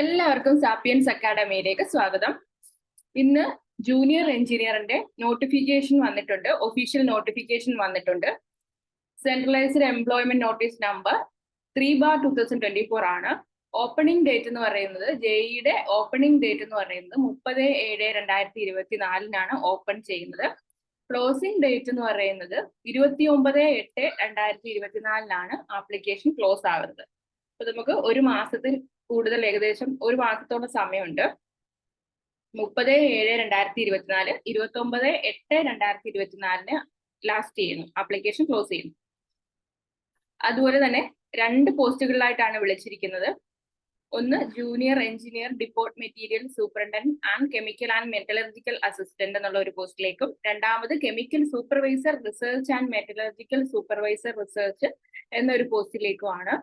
എല്ലാവർക്കും സാപ്പിയൻസ് അക്കാഡമിയിലേക്ക് സ്വാഗതം. ഇന്ന് ജൂനിയർ എഞ്ചിനീയറിന്റെ നോട്ടിഫിക്കേഷൻ വന്നിട്ടുണ്ട്, ഒഫീഷ്യൽ നോട്ടിഫിക്കേഷൻ വന്നിട്ടുണ്ട്. സെൻട്രലൈസ്ഡ് എംപ്ലോയ്മെന്റ് നോട്ടീസ് നമ്പർ 3/2024 ആണ്. ഓപ്പണിംഗ് ഡേറ്റ് എന്ന് പറയുന്നത് ജെഇയുടെ ഓപ്പണിംഗ് ഡേറ്റ് എന്ന് പറയുന്നത് 30/7/2024 ഓപ്പൺ ചെയ്യുന്നത്. ക്ലോസിംഗ് ഡേറ്റ് എന്ന് പറയുന്നത് 29/8/2024 ആപ്ലിക്കേഷൻ ക്ലോസ് ആവുന്നത്. അപ്പൊ നമുക്ക് ഒരു മാസത്തിൽ കൂടുതൽ, ഏകദേശം ഒരു മാസത്തോളം സമയമുണ്ട്. 30/7/2024, 29/8/2024 ലാസ്റ്റ് ചെയ്യുന്നു, ആപ്ലിക്കേഷൻ ക്ലോസ് ചെയ്യുന്നു. അതുപോലെ തന്നെ 2 പോസ്റ്റുകളിലായിട്ടാണ് വിളിച്ചിരിക്കുന്നത്. ഒന്ന് junior engineer depot material superintendent and chemical and metallurgical assistant എന്നുള്ള ഒരു പോസ്റ്റിലേക്കും, രണ്ടാമത് chemical supervisor research and metallurgical supervisor research എന്നൊരു പോസ്റ്റിലേക്കുമാണ്.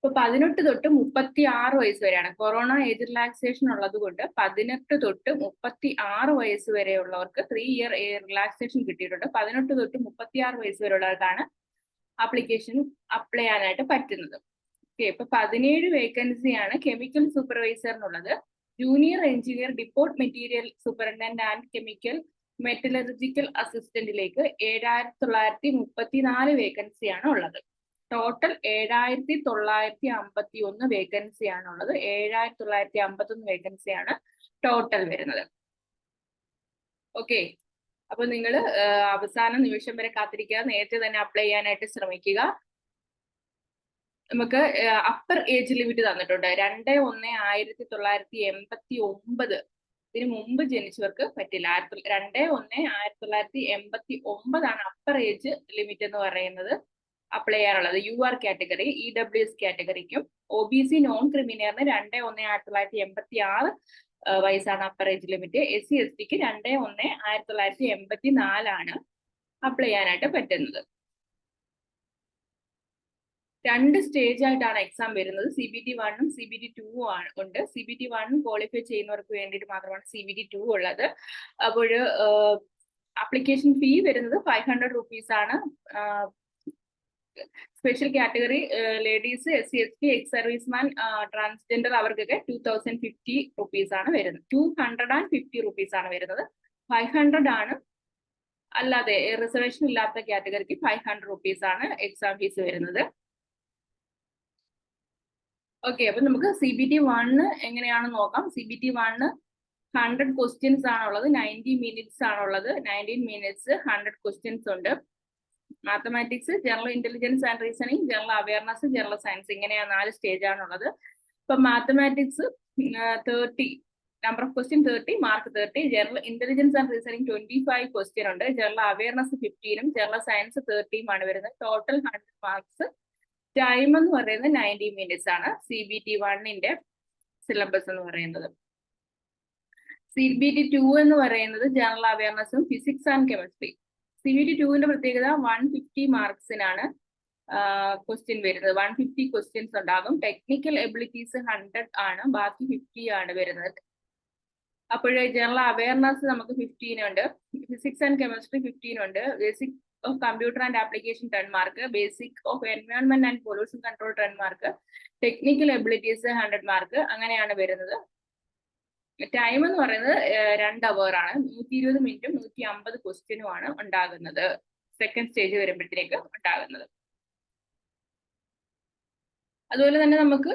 ഇപ്പൊ 18 തൊട്ട് 36 വയസ്സ് വരെയാണ്. കൊറോണ ഏജ് റിലാക്സേഷൻ ഉള്ളത് കൊണ്ട് 18 തൊട്ട് 36 വയസ്സ് വരെയുള്ളവർക്ക് 3 ഇയർ റിലാക്സേഷൻ കിട്ടിയിട്ടുണ്ട്. 18 തൊട്ട് 36 വയസ്സ് വരെയുള്ളവർക്കാണ് ആപ്ലിക്കേഷൻ അപ്ലൈ ചെയ്യാനായിട്ട് പറ്റുന്നത്. ഓക്കെ, ഇപ്പൊ 17 വേക്കൻസിയാണ് കെമിക്കൽ സൂപ്പർവൈസറിനുള്ളത്. Junior engineer depot material superintendent and chemical metallurgical അസിസ്റ്റന്റിലേക്ക് 7,934 വേക്കൻസിയാണ് ഉള്ളത്. ടോട്ടൽ 7,951 വേക്കൻസിയാണ് ഉള്ളത്. 7,951 വേക്കൻസിയാണ് ടോട്ടൽ വരുന്നത്. ഓക്കെ, അപ്പൊ നിങ്ങൾ അവസാന നിമിഷം വരെ കാത്തിരിക്കുക, നേരത്തെ തന്നെ അപ്ലൈ ചെയ്യാനായിട്ട് ശ്രമിക്കുക. നമുക്ക് അപ്പർ ഏജ് ലിമിറ്റ് തന്നിട്ടുണ്ട്. 2/1/1989. ഇതിനു മുമ്പ് ജനിച്ചവർക്ക് പറ്റില്ല. 2/1/1989 അപ്പർ ഏജ് ലിമിറ്റ് എന്ന് പറയുന്നത് അപ്ലൈ ചെയ്യാനുള്ളത്. UR കാറ്റഗറി, EWS കാറ്റഗറിക്കും, OBC നോൺ ക്രിമിനറിന് 2/1/1986 വയസ്സാണ് അപ്പർ ഏജ് ലിമിറ്റ്. SC STക്ക് 2/1/1984 അപ്ലൈ ചെയ്യാനായിട്ട് പറ്റുന്നത്. 2 സ്റ്റേജ് ആയിട്ടാണ് എക്സാം വരുന്നത്. CBT 1 CBT 2 ഉണ്ട്. CBT 1 ക്വാളിഫൈ ചെയ്യുന്നവർക്ക് വേണ്ടിയിട്ട് മാത്രമാണ് CBT 2 ഉള്ളത്. അപ്പോൾ ആപ്ലിക്കേഷൻ ഫീ വരുന്നത് 500 rupees ആണ്. Special category ladies, SC ST, ex serviceman, transgender അവർക്കൊക്കെ 2050 rupees ആണ് വരുന്നത്. 250 rupees ആണ് വരുന്നത്. 500 ആണ് അല്ലാതെ റിസർവേഷൻ ഇല്ലാത്ത കാറ്റഗറിക്ക് 500 rupees ആണ് എക്സാം ഫീസ് വരുന്നത്. ഓക്കെ, അപ്പൊ നമുക്ക് CBT 1 എങ്ങനെയാണെന്ന് നോക്കാം. CBT 1 100 ക്വസ്റ്റ്യൻസ് ആണുള്ളത്. 90 minutes ആണുള്ളത്. 19 minutes 100 ക്വസ്റ്റ്യൻസ് ഉണ്ട്. Mathematics, general intelligence and reasoning, general awareness, general science, ഇങ്ങനെയാണ് 4 സ്റ്റേജ് ആണുള്ളത്. ഇപ്പൊ mathematics 30 number of question 30, mark 30. General intelligence and reasoning 25 question ഉണ്ട്. ജനറൽ അവയർനെസ് 15, ജനറൽ സയൻസ് 30 ആണ് വരുന്നത്. Total 100 marks. ടൈം എന്ന് പറയുന്നത് 90 minutes ആണ്. CBT 1 സിലബസ് എന്ന് പറയുന്നത്. CBT 2 എന്ന് പറയുന്നത് ജനറൽ അവയർനെസ്സും ഫിസിക്സ് ആൻഡ് കെമിസ്ട്രി. CBT 2 പ്രത്യേകത 150 മാർക്സിനാണ് ക്വസ്റ്റ്യൻ വരുന്നത്. 150 ക്വസ്റ്റ്യൻസ് ഉണ്ടാകും. ടെക്നിക്കൽ എബിലിറ്റീസ് 100 ആണ്, ബാക്കി 50 ആണ് വരുന്നത്. അപ്പോഴേ ജനറൽ അവയർനെസ് നമുക്ക് 15 ഉണ്ട്, ഫിസിക്സ് ആൻഡ് കെമിസ്ട്രി 15 ഉണ്ട്, basic of computer and application 10 mark, basic of environment and pollution control 10 mark, technical abilities 100 mark, അങ്ങനെയാണ് വരുന്നത്. ടൈം എന്ന് പറയുന്നത് 2 hour ആണ്. 120 മിനിറ്റും 150 ക്വസ്റ്റ്യനുമാണ് ഉണ്ടാകുന്നത്. സെക്കൻഡ് സ്റ്റേജ് വരുമ്പോഴത്തേക്ക് ഉണ്ടാകുന്നത്. അതുപോലെ തന്നെ നമുക്ക്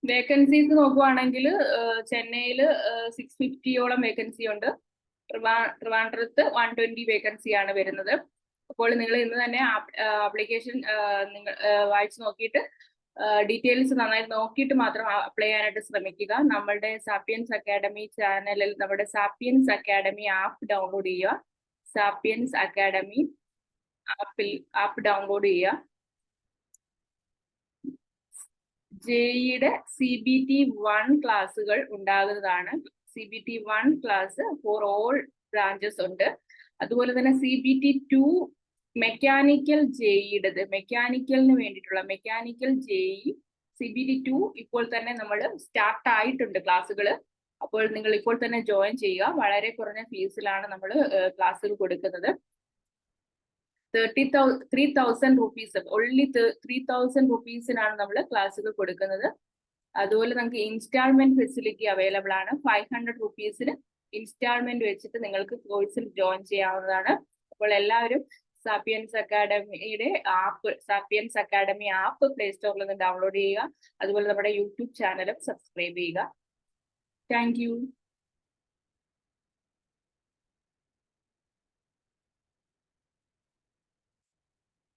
വേക്കൻസീസ് നോക്കുവാണെങ്കിൽ ചെന്നൈയിൽ 650യോളം വേക്കൻസി ഉണ്ട്. ട്രിവാൻഡ്രത്ത് 120 വേക്കൻസി ആണ് വരുന്നത്. അപ്പോൾ നിങ്ങൾ ഇന്ന് തന്നെ ആപ്ലിക്കേഷൻ നിങ്ങൾ വായിച്ചു നോക്കിയിട്ട് ഡീറ്റെയിൽസ് നന്നായി നോക്കിയിട്ട് മാത്രം അപ്ലൈ ചെയ്യാനായിട്ട് ശ്രമിക്കുക. നമ്മളുടെ സാപ്പിയൻസ് അക്കാഡമി ചാനലിൽ നമ്മുടെ സാപ്പിയൻസ് അക്കാഡമി ആപ്പ് ഡൗൺലോഡ് ചെയ്യുക. സാപ്പിയൻസ് അക്കാഡമി ആപ്പ് ഡൗൺലോഡ് ചെയ്യുക. ജെഇയുടെ CBT 1 ക്ലാസ്സുകൾ ഉണ്ടാകുന്നതാണ്. CBT 1 class for all branches ഉണ്ട്. അതുപോലെ തന്നെ CBT 2 മെക്കാനിക്കൽ ജെഇയുടേത്, മെക്കാനിക്കലിന് വേണ്ടിയിട്ടുള്ള മെക്കാനിക്കൽ ജെഇ CBT 2 ഇപ്പോൾ തന്നെ നമ്മൾ സ്റ്റാർട്ട് ആയിട്ടുണ്ട് ക്ലാസ്സുകൾ. അപ്പോൾ നിങ്ങൾ ഇപ്പോൾ തന്നെ ജോയിൻ ചെയ്യുക. വളരെ കുറഞ്ഞ ഫീസിലാണ് നമ്മൾ ക്ലാസ്സുകൾ കൊടുക്കുന്നത്. 3,000 rupees, only 3,000 rupees നമ്മൾ ക്ലാസ്സുകൾ കൊടുക്കുന്നത്. അതുപോലെ നമുക്ക് ഇൻസ്റ്റാൾമെന്റ് ഫെസിലിറ്റി അവൈലബിൾ ആണ്. 500 റുപ്പീസിന് ഇൻസ്റ്റാൾമെന്റ് വെച്ചിട്ട് നിങ്ങൾക്ക് കോഴ്സിൽ ജോയിൻ ചെയ്യാവുന്നതാണ്. അപ്പോൾ എല്ലാവരും സാപ്പിയൻസ് അക്കാഡമി ആപ്പ് പ്ലേ സ്റ്റോറിൽ നിന്ന് ഡൗൺലോഡ് ചെയ്യുക. അതുപോലെ നമ്മുടെ യൂട്യൂബ് ചാനലും സബ്സ്ക്രൈബ് ചെയ്യുക. Thank you.